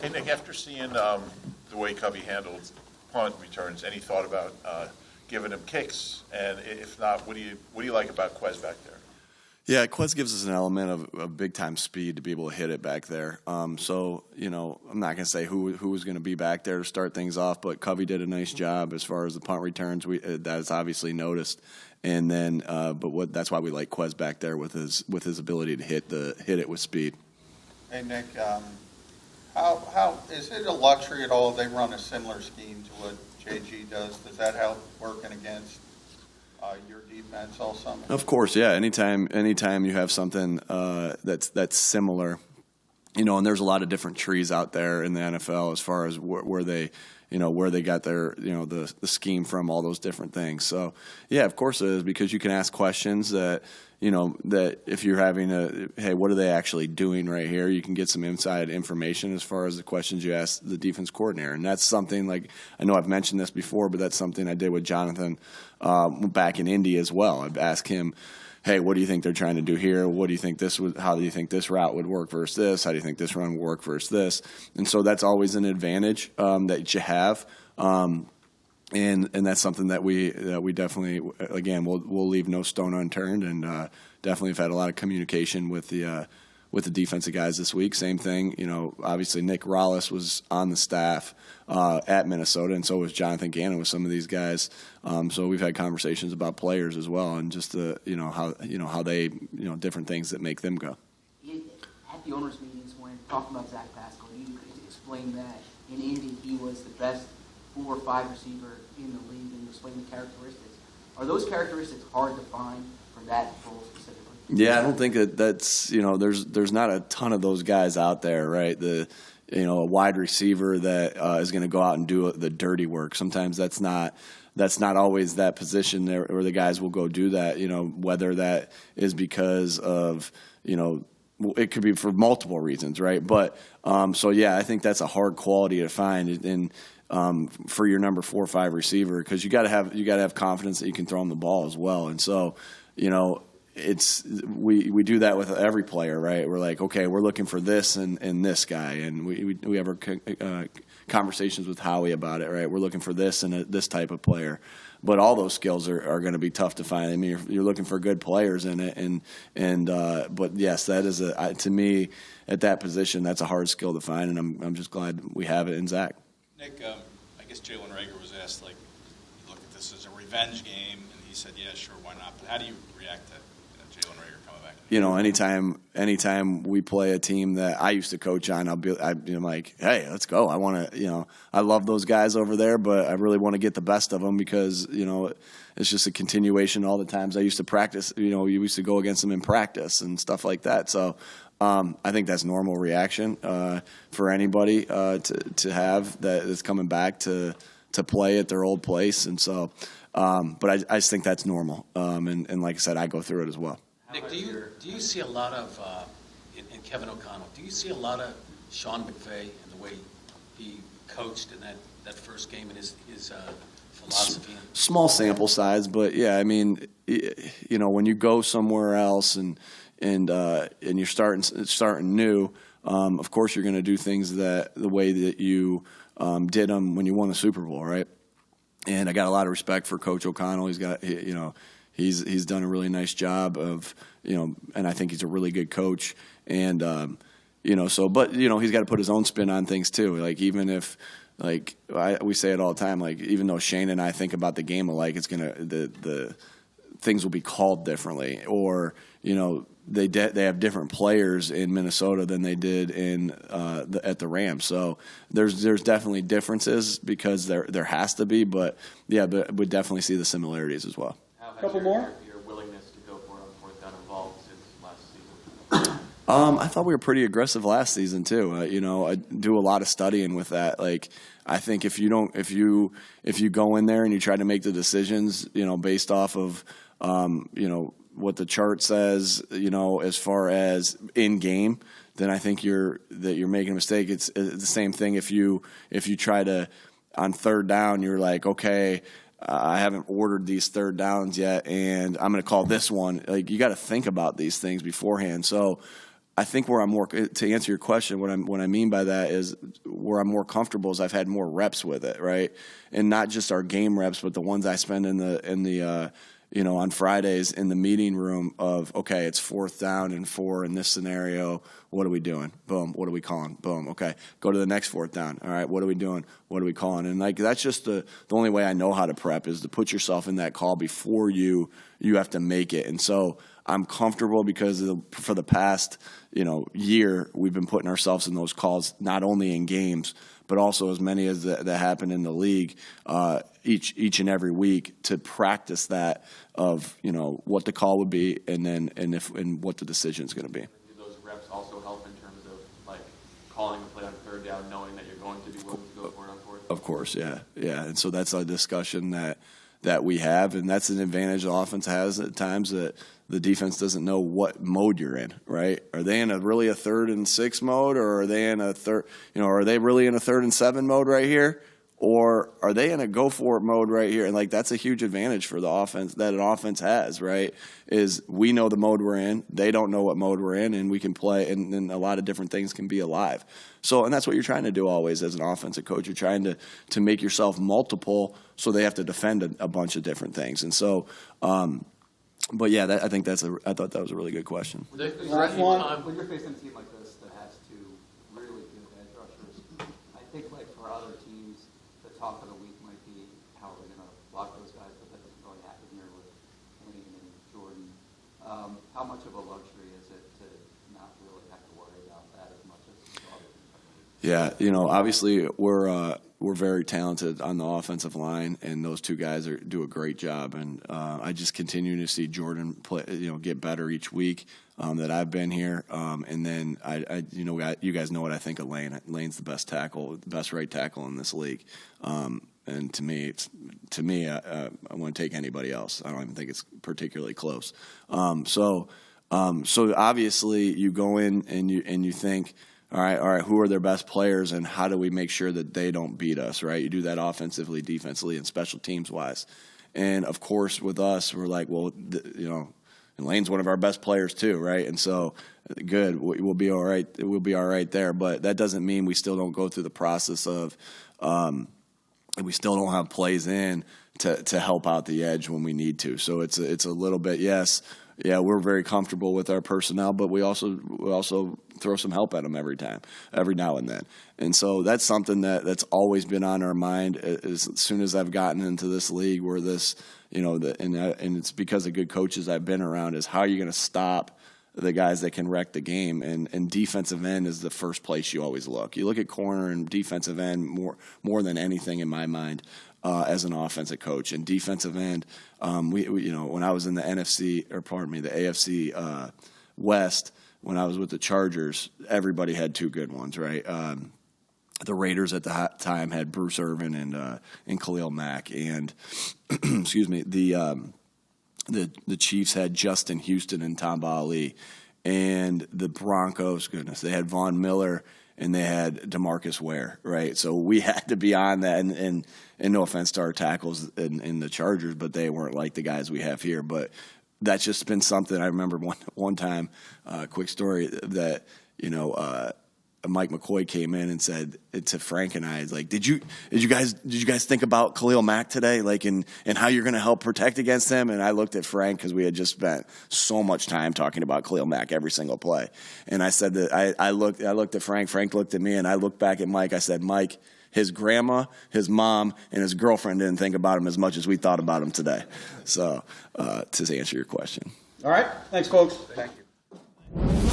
Hey, Nick, after seeing the way Covey handled punt returns, any thought about giving him kicks? And if not, what do you like about Quez back there? Yeah, Quez gives us an element of big-time speed to be able to hit it back there. So, I'm not going to say who was going to be back there to start things off, but Covey did a nice job as far as the punt returns. That is obviously noticed. And then, that's why we like Quez back there with his ability to hit it with speed. Hey, Nick, how is it a luxury at all? They run a similar scheme to what JG does. Does that help working against your defense all summer? Of course, yeah. Anytime you have something that's similar, and there's a lot of different trees out there in the NFL as far as where they got their the scheme from, all those different things. So yeah, of course it is, because you can ask questions that that if you're having hey, what are they actually doing right here? You can get some inside information as far as the questions you ask the defense coordinator. And that's something, like, I know I've mentioned this before, but that's something I did with Jonathan back in Indy as well. I'd ask him, hey, what do you think they're trying to do here? What do you think how do you think this route would work versus this? How do you think this run would work versus this? And so that's always an advantage that you have. And that's something that we definitely, again, we'll leave no stone unturned, and definitely have had a lot of communication with the defensive guys this week. Same thing, obviously Nick Rollis was on the staff at Minnesota, and so was Jonathan Gannon with some of these guys. So we've had conversations about players as well, and just how they different things that make them go. At the owners' meetings, when talking about Zach Pascal, you explained that in Indy he was the best 4 or 5 receiver in the league, and explain the characteristics. Are those characteristics hard to find for that role specifically? Yeah, I don't think that's there's not a ton of those guys out there, right? A wide receiver that is going to go out and do the dirty work. Sometimes that's not always that position there where the guys will go do that. Whether that is because of it could be for multiple reasons, right? But so yeah, I think that's a hard quality to find, and for your number 4 or 5 receiver, because you got to have confidence that you can throw him the ball as well. And so we do that with every player, right? We're like, okay, we're looking for this and this guy, and we have our conversations with Howie about it, right? We're looking for this and this type of player. But all those skills are going to be tough to find. I mean, you're looking for good players in it, but yes, that is to me, at that position, that's a hard skill to find, and I'm just glad we have it in Zach. Nick, I guess Jalen Reagor was asked, you look at this as a revenge game, and he said, yeah, sure, why not? But how do you react to Jalen Reagor coming back? Anytime we play a team that I used to coach on, I'm like, hey, let's go. I want to, I love those guys over there, but I really want to get the best of them, because, it's just a continuation. All the times I used to practice, you used to go against them in practice and stuff like that. So I think that's normal reaction for anybody to have that is coming back to play at their old place. And so, but I just think that's normal. And like I said, I go through it as well. Nick, do you see a lot of in Kevin O'Connell? Do you see a lot of Sean McVay and the way he coached in that first game and his philosophy? Small sample size, but yeah, I mean, when you go somewhere else and you're starting new, of course you're going to do things the way that you did them when you won the Super Bowl, right? And I got a lot of respect for Coach O'Connell. He's done a really nice job of, and I think he's a really good coach. And, but he's got to put his own spin on things too. Like, even if, we say it all the time, even though Shane and I think about the game alike, it's the things will be called differently, or, they have different players in Minnesota than they did at the Rams. So there's definitely differences, because there has to be, but yeah, but we definitely see the similarities as well. Couple more? Your willingness to go for it on 4th down evolved since last season? I thought we were pretty aggressive last season too. I do a lot of studying with that. I think if you go in there and you try to make the decisions, based off of, what the chart says, as far as in game, then I think you're making a mistake. It's the same thing if you try to, on 3rd down, you're like, okay, I haven't ordered these 3rd downs yet, and I'm going to call this one. You got to think about these things beforehand. So I think where I'm more, to answer your question, what I mean by that is where I'm more comfortable is I've had more reps with it, right? And not just our game reps, but the ones I spend in the on Fridays in the meeting room of, okay, it's 4th down and 4 in this scenario. What are we doing? Boom. What are we calling? Boom. Okay. Go to the next 4th down. All right. What are we doing? What are we calling? And like, that's just the only way I know how to prep is to put yourself in that call before you have to make it. And so I'm comfortable because for the past, year, we've been putting ourselves in those calls, not only in games, but also as many as that happen in the league each and every week to practice that of, what the call would be and what the decision is going to be. Do those reps also help in terms of like calling a play on 3rd down, knowing that you're going to be willing to go for it on 4th? Of course, yeah. And so that's a discussion that we have, and that's an advantage the offense has at times that the defense doesn't know what mode you're in, right? Are they in really a 3rd and 6 mode, or are they in a are they really in a 3rd and 7 mode right here? Or are they in a go for it mode right here? And like that's a huge advantage for the offense that an offense has, right? Is we know the mode we're in, they don't know what mode we're in, and we can play, and then a lot of different things can be alive. So, and that's what you're trying to do always as an offensive coach. You're trying to make yourself multiple, so they have to defend a bunch of different things. And so, but yeah, I thought that was a really good question. Is there any time When you're facing a team like this that has 2 really good edge rushers, I think like for other teams, the talk of the week might be how are they going to block those guys, but that doesn't really happen here with Wayne and Jordan. How much of a luxury is it to not really have to worry about that as much as the other teams? Yeah, obviously we're very talented on the offensive line, and those 2 guys do a great job. And I just continue to see Jordan play, get better each week that I've been here. And then you guys know what I think of Lane. Lane's the best tackle, the best right tackle in this league. And to me, I wouldn't take anybody else. I don't even think it's particularly close. So obviously you go in and you think, all right, who are their best players and how do we make sure that they don't beat us, right? You do that offensively, defensively, and special teams wise. And of course with us, we're like, well, and Lane's one of our best players too, right? And so good, we'll be all right. We'll be all right there. But that doesn't mean we still don't go through the process of we still don't have plays in to help out the edge when we need to. So it's a little bit, yes. Yeah, we're very comfortable with our personnel, but we also throw some help at them every now and then. And so that's something that's always been on our mind as soon as I've gotten into this league where this, and it's because of good coaches I've been around is how are you going to stop the guys that can wreck the game, and defensive end is the first place you always look. You look at corner and defensive end more than anything in my mind. As an offensive coach and defensive end, we when I was in the the AFC West, when I was with the Chargers, everybody had 2 good ones, right? The Raiders at the time had Bruce Irvin and Khalil Mack, and excuse me, the Chiefs had Justin Houston and Tamba Ali, and the Broncos, goodness, they had Von Miller. And they had DeMarcus Ware, right? So we had to be on that. And no offense to our tackles in the Chargers, but they weren't like the guys we have here. But that's just been something. I remember one time, quick story, that, Mike McCoy came in and said to Frank and I, like, did you guys think about Khalil Mack today, like, and how you're going to help protect against him? And I looked at Frank because we had just spent so much time talking about Khalil Mack every single play, and I said that I looked at Frank. Frank looked at me, and I looked back at Mike. I said, Mike, his grandma, his mom, and his girlfriend didn't think about him as much as we thought about him today. So to answer your question. All right. Thanks, folks. Thank you.